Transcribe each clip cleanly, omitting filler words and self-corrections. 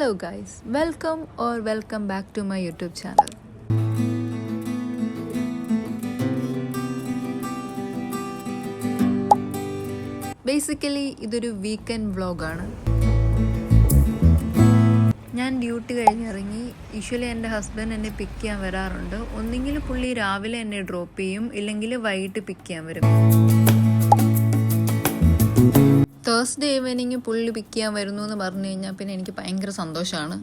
Hello guys, welcome back to my YouTube channel. Basically ഇതൊരു weekend വ്ളോഗാണ്. ഞാൻ duty കഴിഞ്ഞിറങ്ങി. Usually എൻ്റെ ഹസ്ബൻഡ് എന്നെ പിക്ക് ചെയ്യാൻ വരാറുണ്ട്. ഒന്നെങ്കിൽ പുള്ളി രാവിലെ എന്നെ ഡ്രോപ്പ് ചെയ്യും, ഇല്ലെങ്കിൽ വൈകിട്ട് പിക്ക് ചെയ്യാൻ വരും. തേഴ്സ്ഡേ ഈവനിങ് പുള്ളി പിക്ക് ചെയ്യാൻ വരുന്നു എന്ന് പറഞ്ഞു കഴിഞ്ഞാൽ പിന്നെ എനിക്ക് ഭയങ്കര സന്തോഷമാണ്.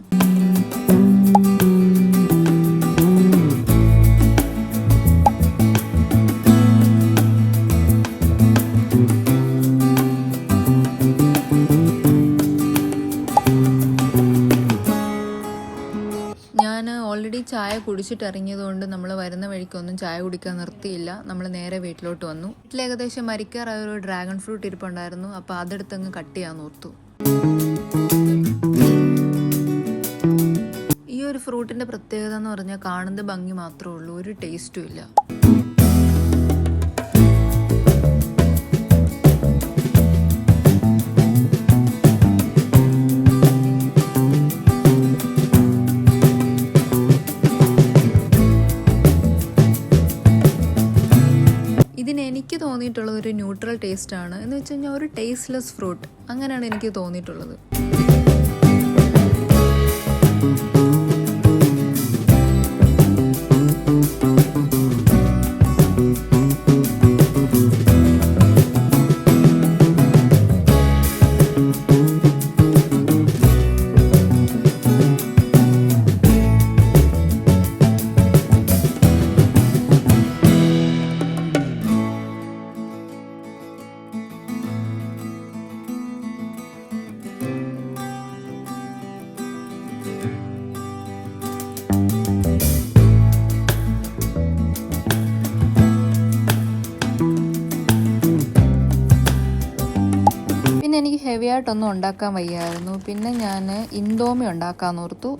ഞാൻ ഓൾറെഡി ചായ കുടിച്ചിട്ട് ഇറങ്ങിയതുകൊണ്ട് നമ്മൾ വരുന്ന വഴിക്കൊന്നും ചായ കുടിക്കാൻ നിർത്തിയില്ല. നമ്മൾ നേരെ വീട്ടിലോട്ട് വന്നു. വീട്ടിൽ ഏകദേശം മരിക്കാറായ ഒരു ഡ്രാഗൺ ഫ്രൂട്ട് ഇരിപ്പുണ്ടായിരുന്നു. അപ്പോൾ അതെടുത്തങ്ങ് കട്ട് ചെയ്യാൻ ഓർത്തു. ഈ ഒരു ഫ്രൂട്ടിൻ്റെ പ്രത്യേകത എന്ന് പറഞ്ഞാൽ കാണുന്ന ഭംഗി മാത്രമേ ഉള്ളൂ, ഒരു ടേസ്റ്റും ഇല്ല. എനിക്ക് തോന്നിയിട്ടുള്ളത് ഒരു ന്യൂട്രൽ ടേസ്റ്റ് ആണ്. എന്ന് വെച്ച് കഴിഞ്ഞാൽ ഒരു ടേസ്റ്റ്ലെസ് ഫ്രൂട്ട്, അങ്ങനെയാണ് എനിക്ക് തോന്നിയിട്ടുള്ളത്. പിന്നെ എനിക്ക് ഹെവി ആയിട്ടൊന്നും ഉണ്ടാക്കാൻ വയ്യായിരുന്നു. പിന്നെ ഞാൻ ഇൻഡോമി ഉണ്ടാക്കാൻ ഓർത്തു.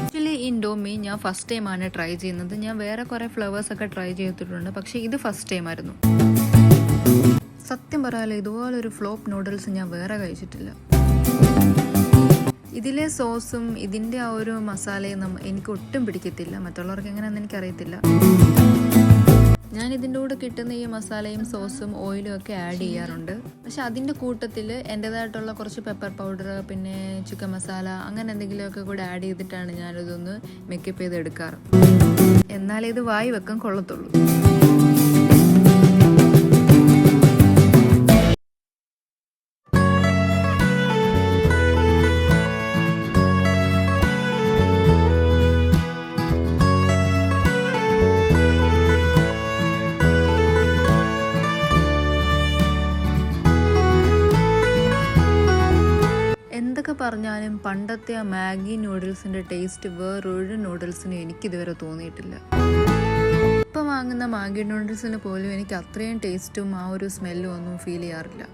ആക്ച്വലി ഇൻഡോമി ഞാൻ ഫസ്റ്റ് ടൈമാണ് ട്രൈ ചെയ്യുന്നത്. ഞാൻ വേറെ കുറേ ഫ്ലേവേഴ്സൊക്കെ ട്രൈ ചെയ്തിട്ടുണ്ട്, പക്ഷേ ഇത് ഫസ്റ്റ് ടൈം ആയിരുന്നു. സത്യം പറയാലോ, ഇതുപോലൊരു ഫ്ലോപ്പ് നൂഡിൽസ് ഞാൻ വേറെ കഴിച്ചിട്ടില്ല. ഇതിലെ സോസും ഇതിൻ്റെ ആ ഒരു മസാലയും എനിക്ക് ഒട്ടും പിടിക്കത്തില്ല. മറ്റുള്ളവർക്ക് എങ്ങനെയാണെന്ന് എനിക്കറിയത്തില്ല. ഞാൻ ഇതിൻ്റെ കൂടെ കിട്ടുന്ന ഈ മസാലയും സോസും ഓയിലും ഒക്കെ ആഡ് ചെയ്യാറുണ്ട്. പക്ഷെ അതിൻ്റെ കൂട്ടത്തിൽ എൻ്റേതായിട്ടുള്ള കുറച്ച് പെപ്പർ പൗഡർ, പിന്നെ ചിക്കൻ മസാല, അങ്ങനെ എന്തെങ്കിലുമൊക്കെ കൂടെ ആഡ് ചെയ്തിട്ടാണ് ഞാനിതൊന്ന് മേക്കപ്പ് ചെയ്ത് എടുക്കാറ്. എന്നാലേ ഇത് വായി വെക്കാൻ കൊള്ളത്തുള്ളൂ. എന്തൊക്കെ പറഞ്ഞാലും പണ്ടത്തെ ആ മാഗി നൂഡിൽസിൻ്റെ ടേസ്റ്റ് വേറൊരു നൂഡിൽസിനും എനിക്കിതുവരെ തോന്നിയിട്ടില്ല. ഇപ്പം വാങ്ങുന്ന മാഗി നൂഡിൽസിന് പോലും എനിക്ക് അത്രയും ടേസ്റ്റും ആ ഒരു സ്മെല്ലും ഒന്നും ഫീൽ ചെയ്യാറില്ല.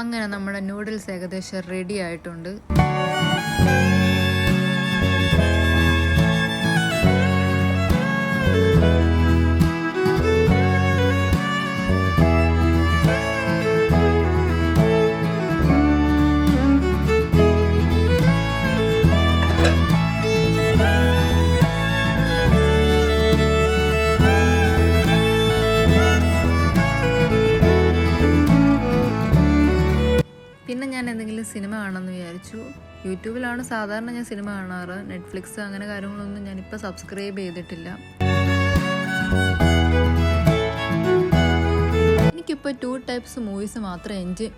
അങ്ങനെ നമ്മുടെ നൂഡിൽസ് ഏകദേശം റെഡി ആയിട്ടുണ്ട്. പിന്നെ ഞാൻ എന്തെങ്കിലും സിനിമ കാണാമെന്ന് വിചാരിച്ചു. യൂട്യൂബിലാണ് സാധാരണ ഞാൻ സിനിമ കാണാറ്. നെറ്റ്ഫ്ലിക്സ് അങ്ങനെ കാര്യങ്ങളൊന്നും ഞാനിപ്പോൾ സബ്സ്ക്രൈബ് ചെയ്തിട്ടില്ല. എനിക്കിപ്പോൾ 2 ടൈപ്സ് മൂവീസ് മാത്രമേ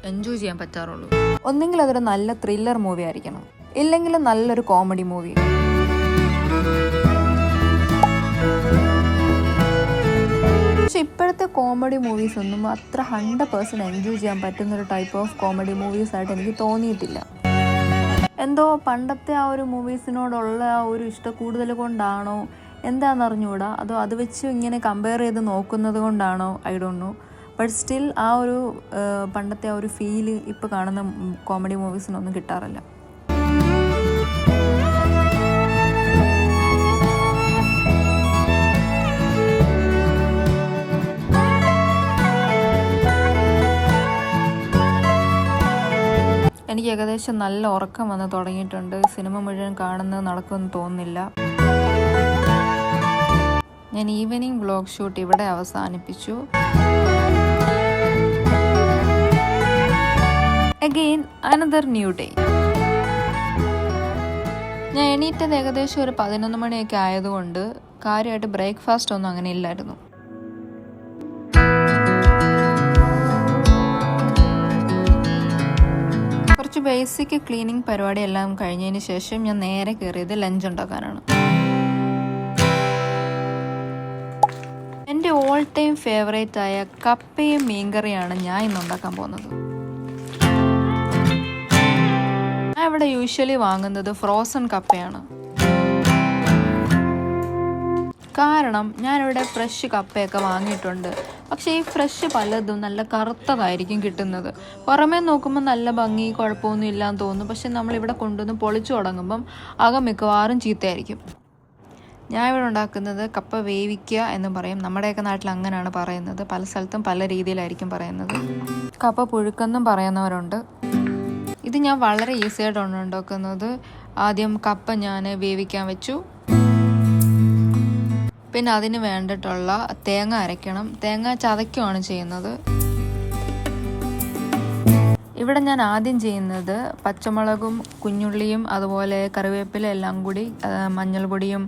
എൻജോയ് ചെയ്യാൻ പറ്റാറുള്ളൂ. ഒന്നെങ്കിൽ അതൊരു നല്ല ത്രില്ലർ മൂവി ആയിരിക്കണം, ഇല്ലെങ്കിൽ നല്ലൊരു കോമഡി മൂവി. പക്ഷെ ഇപ്പോഴത്തെ കോമഡി മൂവീസ് ഒന്നും അത്ര 100% എൻജോയ് ചെയ്യാൻ പറ്റുന്നൊരു ടൈപ്പ് ഓഫ് കോമഡി മൂവീസായിട്ട് എനിക്ക് തോന്നിയിട്ടില്ല. എന്തോ പണ്ടത്തെ ആ ഒരു മൂവീസിനോടുള്ള ആ ഒരു ഇഷ്ടം കൂടുതൽ കൊണ്ടാണോ എന്താണെന്നറിഞ്ഞുകൂടാ, അതോ അത് വെച്ച് ഇങ്ങനെ കമ്പയർ ചെയ്ത് നോക്കുന്നത് കൊണ്ടാണോ, I don't know. But still ആ ഒരു പണ്ടത്തെ ആ ഒരു ഫീല് ഇപ്പോൾ കാണുന്ന കോമഡി മൂവീസിനൊന്നും കിട്ടാറില്ല. എനിക്ക് ഏകദേശം നല്ല ഉറക്കം വന്ന് തുടങ്ങിയിട്ടുണ്ട്. സിനിമ മുഴുവൻ കാണുന്നത് നടക്കുമെന്ന് തോന്നുന്നില്ല. ഞാൻ ഈവനിങ് വ്ലോഗ് ഷൂട്ട് ഇവിടെ അവസാനിപ്പിച്ചു. Again another new day. ഞാൻ എണീറ്റത് ഏകദേശം ഒരു 11 മണിയൊക്കെ ആയതുകൊണ്ട് കാര്യമായിട്ട് ബ്രേക്ക്ഫാസ്റ്റ് ഒന്നും അങ്ങനെ ഇല്ലായിരുന്നു. കുറച്ച് ബേസിക് ക്ലീനിങ് പരിപാടി എല്ലാം കഴിഞ്ഞതിന് ശേഷം ഞാൻ നേരെ കയറിയത് ലഞ്ച് ഉണ്ടാക്കാനാണ്. എൻ്റെ ഓൾ ടൈം ഫേവറേറ്റ് ആയ കപ്പയും മീൻകറിയാണ് ഞാൻ ഇന്ന് ഉണ്ടാക്കാൻ പോകുന്നത്. ഞാൻ ഇവിടെ യൂഷ്വലി വാങ്ങുന്നത് ഫ്രോസൺ കപ്പയാണ്. കാരണം ഞാനിവിടെ ഫ്രഷ് കപ്പയൊക്കെ വാങ്ങിയിട്ടുണ്ട്. പക്ഷേ ഈ ഫ്രഷ് പലതും നല്ല കറുത്തതായിരിക്കും കിട്ടുന്നത്. പുറമേ നോക്കുമ്പോൾ നല്ല ഭംഗി, കുഴപ്പമൊന്നും ഇല്ലാന്ന് തോന്നും. പക്ഷെ നമ്മളിവിടെ കൊണ്ടുവന്ന് പൊളിച്ചു തുടങ്ങുമ്പം അകം മിക്കവാറും ചീത്തയായിരിക്കും. ഞാൻ ഇവിടെ ഉണ്ടാക്കുന്നത് കപ്പ വേവിക്കുക എന്ന് പറയും. നമ്മുടെയൊക്കെ നാട്ടിൽ അങ്ങനെയാണ് പറയുന്നത്. പല സ്ഥലത്തും പല രീതിയിലായിരിക്കും പറയുന്നത്. കപ്പ പുഴുക്കെന്നും പറയുന്നവരുണ്ട്. ഇത് ഞാൻ വളരെ ഈസി ആയിട്ടാണ് ഉണ്ടാക്കുന്നത്. ആദ്യം കപ്പ ഞാൻ വേവിക്കാൻ വെച്ചു. പിന്നെ അതിന് വേണ്ടിയിട്ടുള്ള തേങ്ങ അരയ്ക്കണം. തേങ്ങ ചതയ്ക്കുകയാണ് ചെയ്യുന്നത്. ഇവിടെ ഞാൻ ആദ്യം ചെയ്യുന്നത് പച്ചമുളകും കുഞ്ഞുള്ളിയും അതുപോലെ കറിവേപ്പില എല്ലാം കൂടി മഞ്ഞൾപ്പൊടിയും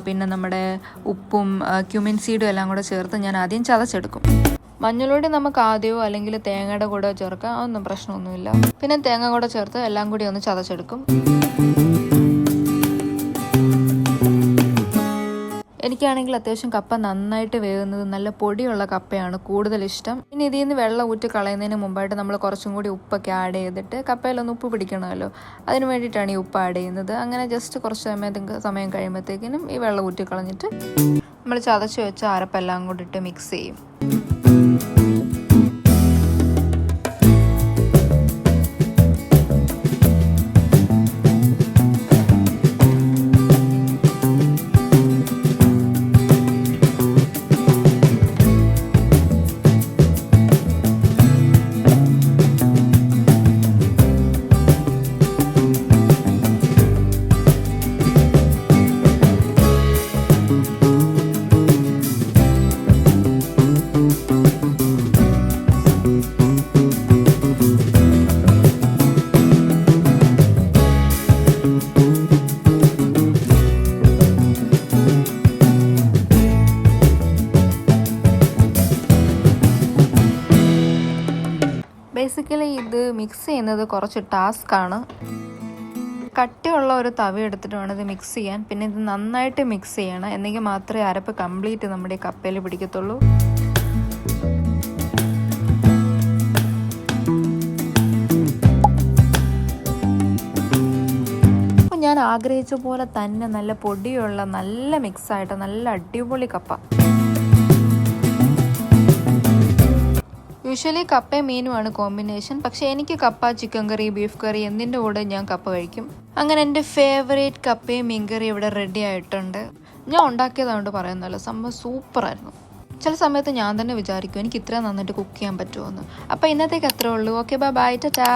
പിന്നെ നമ്മുടെ ഉപ്പും ക്യുമിൻ സീഡും എല്ലാം കൂടെ ചേർത്ത് ഞാൻ ആദ്യം ചതച്ചെടുക്കും. മഞ്ഞൾപ്പൊടി നമുക്ക് ആദ്യമോ അല്ലെങ്കിൽ തേങ്ങയുടെ കൂടെ ചേർക്കാം, അതൊന്നും പ്രശ്നമൊന്നുമില്ല. പിന്നെ തേങ്ങ കൂടെ ചേർത്ത് എല്ലാം കൂടി ഒന്ന് ചതച്ചെടുക്കും. എനിക്കാണെങ്കിൽ അത്യാവശ്യം കപ്പ നന്നായിട്ട് വേകുന്നത് നല്ല പൊടിയുള്ള കപ്പയാണ് കൂടുതൽ ഇഷ്ടം. ഇനി ഇതിൽ നിന്ന് വെള്ളം ഊറ്റി കളയുന്നതിന് മുമ്പായിട്ട് നമ്മൾ കുറച്ചും കൂടി ഉപ്പൊക്കെ ആഡ് ചെയ്തിട്ട് കപ്പയിലൊന്ന് ഉപ്പ് പിടിക്കണമല്ലോ, അതിന് വേണ്ടിയിട്ടാണ് ഈ ഉപ്പ് ആഡ് ചെയ്യുന്നത്. അങ്ങനെ ജസ്റ്റ് കുറച്ച് സമയം കഴിയുമ്പോഴത്തേക്കിനും ഈ വെള്ളം ഊറ്റി കളഞ്ഞിട്ട് നമ്മൾ ചതച്ച് വെച്ച അരപ്പെല്ലാം കൂടി ഇട്ട് മിക്സ് ചെയ്യും. ബേസിക്കലി ഇത് മിക്സ് ചെയ്യുന്നത് കുറച്ച് ടാസ്ക്കാണ്. കട്ടിയുള്ള ഒരു തവി എടുത്തിട്ട് വേണം ഇത് മിക്സ് ചെയ്യാൻ. പിന്നെ ഇത് നന്നായിട്ട് മിക്സ് ചെയ്യണം, എന്നെങ്കിൽ മാത്രമേ അരപ്പ് കംപ്ലീറ്റ് നമ്മുടെ കപ്പയിൽ പിടിക്കത്തുള്ളൂ. അപ്പോൾ ഞാൻ ആഗ്രഹിച്ച പോലെ തന്നെ നല്ല പൊടിയുള്ള നല്ല മിക്സായിട്ട് നല്ല അടിപൊളി കപ്പ. യൂഷ്വലി കപ്പയും മീനുമാണ് കോമ്പിനേഷൻ. പക്ഷേ എനിക്ക് കപ്പ, ചിക്കൻ കറി, ബീഫ് കറി എന്തിൻ്റെ കൂടെ ഞാൻ കപ്പ കഴിക്കും. അങ്ങനെ എൻ്റെ ഫേവറേറ്റ് കപ്പയും മീൻ കറി ഇവിടെ റെഡി ആയിട്ടുണ്ട്. ഞാൻ ഉണ്ടാക്കിയതുകൊണ്ട് പറയുന്നല്ലോ, സംഭവം സൂപ്പറായിരുന്നു. ചില സമയത്ത് ഞാൻ തന്നെ വിചാരിക്കും എനിക്ക് ഇത്ര നന്നായിട്ട് കുക്ക് ചെയ്യാൻ പറ്റുമോ എന്ന്. അപ്പോൾ ഇന്നത്തേക്ക് അത്രേ ഉള്ളൂ. Okay, bye, Tata.